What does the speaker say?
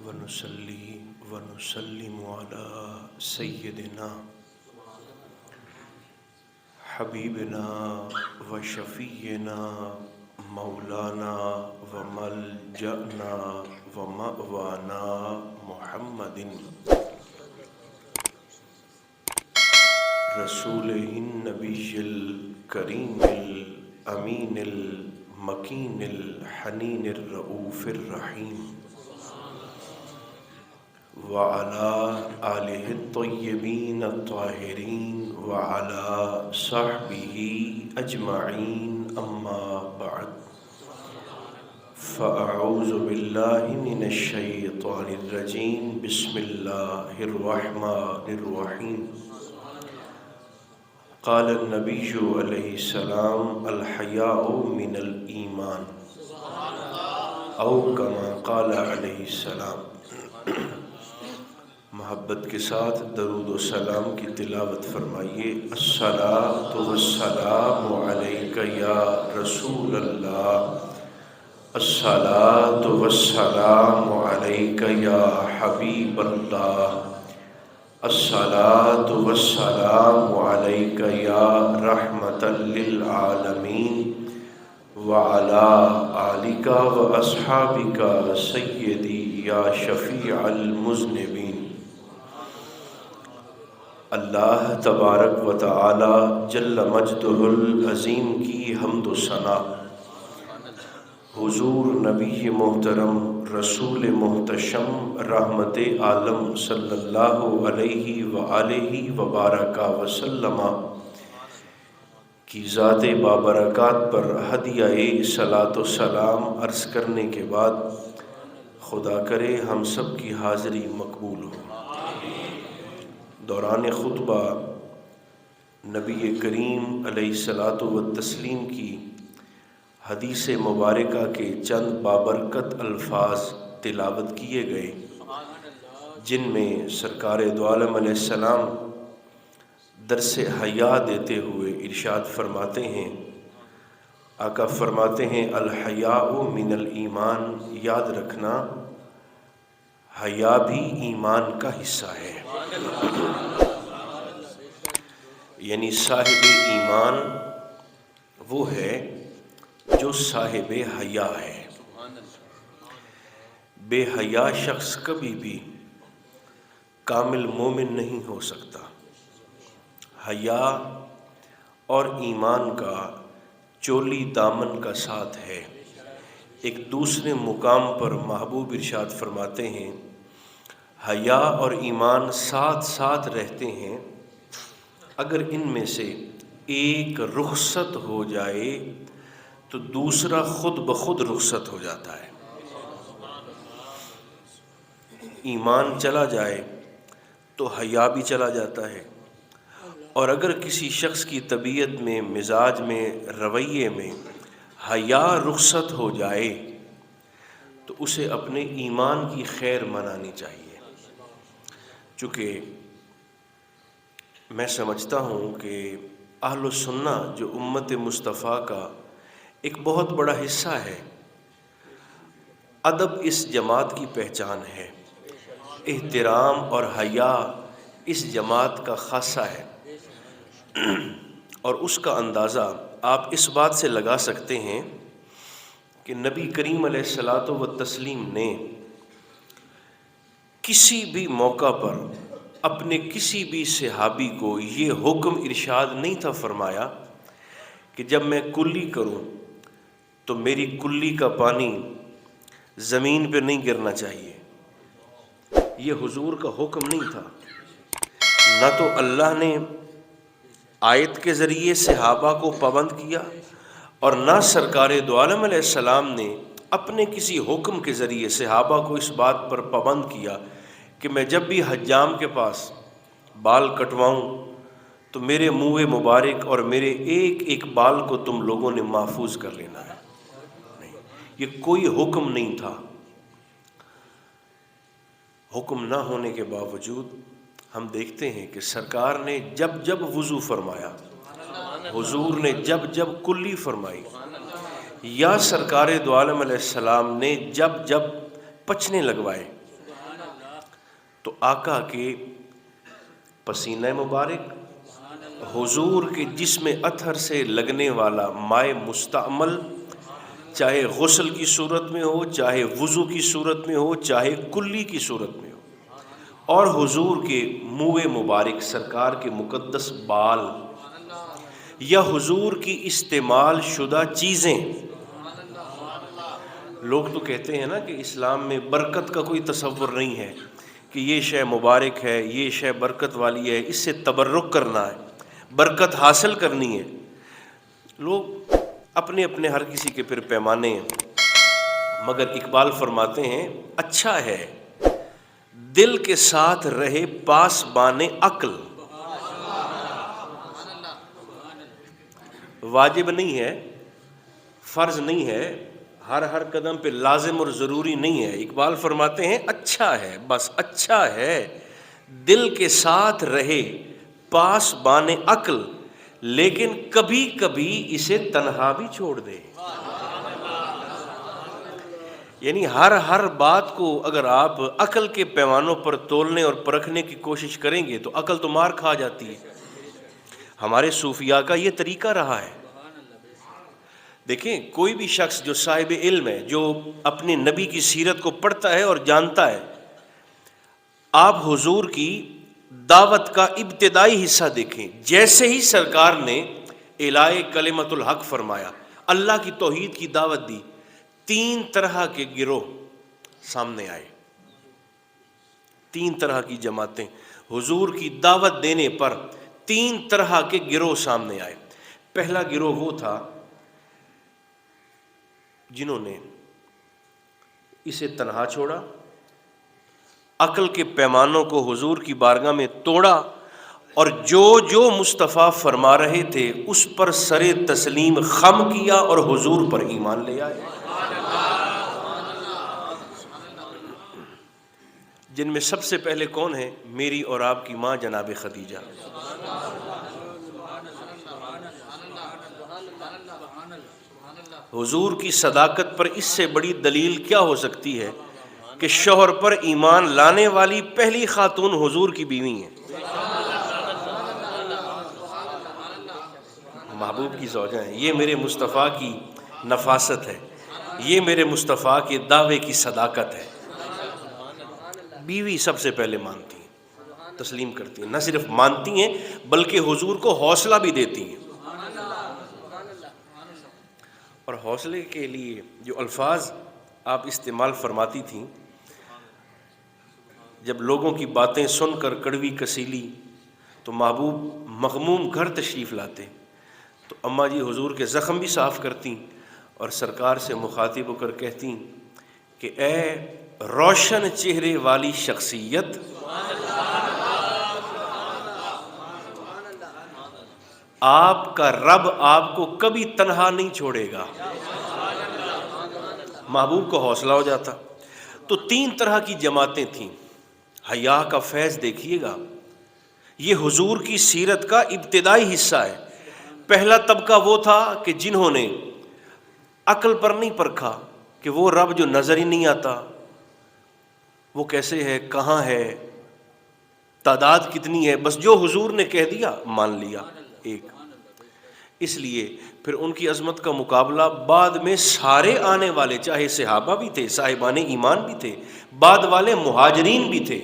ونصلي ونسلم على سيدنا حبيبنا وشفينا مولانا وملجأنا ومأوانا محمد رسوله النبي الكريم الأمين المكين الحنين الرؤوف الرحيم وعلى آله الطيبين الطاهرين وعلى صحبه أجمعين أما بعد فأعوذ بالله من الشيطان الرجيم بسم الله الرحمن الرحيم قال النبي عليه السلام الحياء من الإيمان أو كما قال عليه السلام۔ محبت کے ساتھ درود و سلام کی تلاوت فرمائیے۔ الصلاۃ والسلام علیک یا رسول اللہ، الصلاۃ والسلام علیک یا حبیب اللہ، الصلاۃ والسلام علیک یا رحمۃ للعالمین وعلی آلک واصحابک سیدی یا شفیع المذنبین۔ اللہ تبارک و تعالی جل مجدہ العظیم کی حمد و ثنا حضور نبی محترم رسول محتشم رحمت عالم صلی اللہ علیہ وآلہ وبارک وسلم کی ذات بابرکات پر ہدیہ صلاۃ و سلام عرض کرنے کے بعد خدا کرے ہم سب کی حاضری مقبول ہو۔ دوران خطبہ نبی کریم علیہ الصلاۃ والتسلیم کی حدیث مبارکہ کے چند بابرکت الفاظ تلاوت کیے گئے، جن میں سرکار دو عالم علیہ السلام درس حیا دیتے ہوئے ارشاد فرماتے ہیں، آقا فرماتے ہیں الحیاء من الایمان، یاد رکھنا حیا بھی ایمان کا حصہ ہے، یعنی صاحب ایمان وہ ہے جو صاحب حیا ہے۔ بے حیا شخص کبھی بھی کامل مومن نہیں ہو سکتا۔ حیا اور ایمان کا چولی دامن کا ساتھ ہے۔ ایک دوسرے مقام پر محبوب ارشاد فرماتے ہیں حیا اور ایمان ساتھ ساتھ رہتے ہیں، اگر ان میں سے ایک رخصت ہو جائے تو دوسرا خود بخود رخصت ہو جاتا ہے۔ ایمان چلا جائے تو حیا بھی چلا جاتا ہے، اور اگر کسی شخص کی طبیعت میں، مزاج میں، رویے میں حیا رخصت ہو جائے تو اسے اپنے ایمان کی خیر منانی چاہیے۔ چونکہ میں سمجھتا ہوں کہ اہل السنہ جو امت مصطفیٰ کا ایک بہت بڑا حصہ ہے، ادب اس جماعت کی پہچان ہے، احترام اور حیا اس جماعت کا خاصہ ہے، اور اس کا اندازہ آپ اس بات سے لگا سکتے ہیں کہ نبی کریم علیہ الصلاۃ والتسلیم نے کسی بھی موقع پر اپنے کسی بھی صحابی کو یہ حکم ارشاد نہیں تھا فرمایا کہ جب میں کلی کروں تو میری کلی کا پانی زمین پہ نہیں گرنا چاہیے۔ یہ حضور کا حکم نہیں تھا، نہ تو اللہ نے آیت کے ذریعے صحابہ کو پابند کیا، اور نہ سرکار دو عالم علیہ السلام نے اپنے کسی حکم کے ذریعے صحابہ کو اس بات پر پابند کیا کہ میں جب بھی حجام کے پاس بال کٹواؤں تو میرے منہ مبارک اور میرے ایک ایک بال کو تم لوگوں نے محفوظ کر لینا ہے۔ نہیں، یہ کوئی حکم نہیں تھا۔ حکم نہ ہونے کے باوجود ہم دیکھتے ہیں کہ سرکار نے جب جب وضو فرمایا، حضور نے جب جب کلی فرمائی، یا سرکار دو عالم علیہ السلام نے جب جب پچنے لگوائے تو آقا کے پسینہ مبارک، حضور کے جسم اطہر سے لگنے والا مائع مستعمل، چاہے غسل کی صورت میں ہو، چاہے وضو کی صورت میں ہو، چاہے کلی کی صورت میں ہو، اور حضور کے منہ مبارک، سرکار کے مقدس بال، یا حضور کی استعمال شدہ چیزیں۔ لوگ تو کہتے ہیں نا کہ اسلام میں برکت کا کوئی تصور نہیں ہے، کہ یہ شے مبارک ہے، یہ شے برکت والی ہے، اس سے تبرک کرنا ہے، برکت حاصل کرنی ہے۔ لوگ اپنے اپنے ہر کسی کے پھر پیمانے ہیں، مگر اقبال فرماتے ہیں اچھا ہے دل کے ساتھ رہے پاسبان عقل۔ واجب نہیں ہے، فرض نہیں ہے، ہر قدم پہ لازم اور ضروری نہیں ہے۔ اقبال فرماتے ہیں اچھا ہے، بس اچھا ہے دل کے ساتھ رہے پاسبان عقل، لیکن کبھی کبھی اسے تنہا بھی چھوڑ دے۔ یعنی ہر بات کو اگر آپ عقل کے پیمانوں پر تولنے اور پرکھنے کی کوشش کریں گے تو عقل تو مار کھا جاتی ہے۔ ہمارے صوفیاء کا یہ طریقہ رہا ہے۔ دیکھیں، کوئی بھی شخص جو صاحب علم ہے، جو اپنے نبی کی سیرت کو پڑھتا ہے اور جانتا ہے، آپ حضور کی دعوت کا ابتدائی حصہ دیکھیں۔ جیسے ہی سرکار نے اعلاء کلمت الحق فرمایا، اللہ کی توحید کی دعوت دی، 3 طرح کے گروہ سامنے آئے، 3 طرح کی جماعتیں۔ حضور کی دعوت دینے پر 3 طرح کے گروہ سامنے آئے۔ پہلا گروہ وہ تھا جنہوں نے اسے تنہا چھوڑا، عقل کے پیمانوں کو حضور کی بارگاہ میں توڑا، اور جو مصطفیٰ فرما رہے تھے اس پر سر تسلیم خم کیا اور حضور پر ایمان لے آئے۔ جن میں سب سے پہلے کون ہیں؟ میری اور آپ کی ماں جناب خدیجہ۔ حضور کی صداقت پر اس سے بڑی دلیل کیا ہو سکتی ہے کہ شوہر پر ایمان لانے والی پہلی خاتون حضور کی بیوی ہیں، محبوب کی زوجہ ہیں۔ یہ میرے مصطفیٰ کی نفاست ہے، یہ میرے مصطفیٰ کے دعوے کی صداقت ہے۔ بیوی سب سے پہلے مانتی ہیں، تسلیم کرتی ہیں، نہ صرف مانتی ہیں بلکہ حضور کو حوصلہ بھی دیتی ہیں۔ اور حوصلے کے لیے جو الفاظ آپ استعمال فرماتی تھیں، جب لوگوں کی باتیں سن کر کڑوی کسیلی تو محبوب مغموم گھر تشریف لاتے، تو اماں جی حضور کے زخم بھی صاف کرتی اور سرکار سے مخاطب ہو کر کہتی کہ اے روشن چہرے والی شخصیت، آپ کا رب آپ کو کبھی تنہا نہیں چھوڑے گا۔ محبوب کو حوصلہ ہو جاتا۔ تو 3 طرح کی جماعتیں تھیں۔ حیا کا فیض دیکھیے گا، یہ حضور کی سیرت کا ابتدائی حصہ ہے۔ پہلا طبقہ وہ تھا کہ جنہوں نے عقل پر نہیں پرکھا کہ وہ رب جو نظر ہی نہیں آتا، وہ کیسے ہے، کہاں ہے، تعداد کتنی ہے، بس جو حضور نے کہہ دیا مان لیا۔ ایک اس لیے پھر ان کی عظمت کا مقابلہ بعد میں سارے آنے والے، چاہے صحابہ بھی تھے، صاحبان ایمان بھی تھے، بعد والے مہاجرین بھی تھے،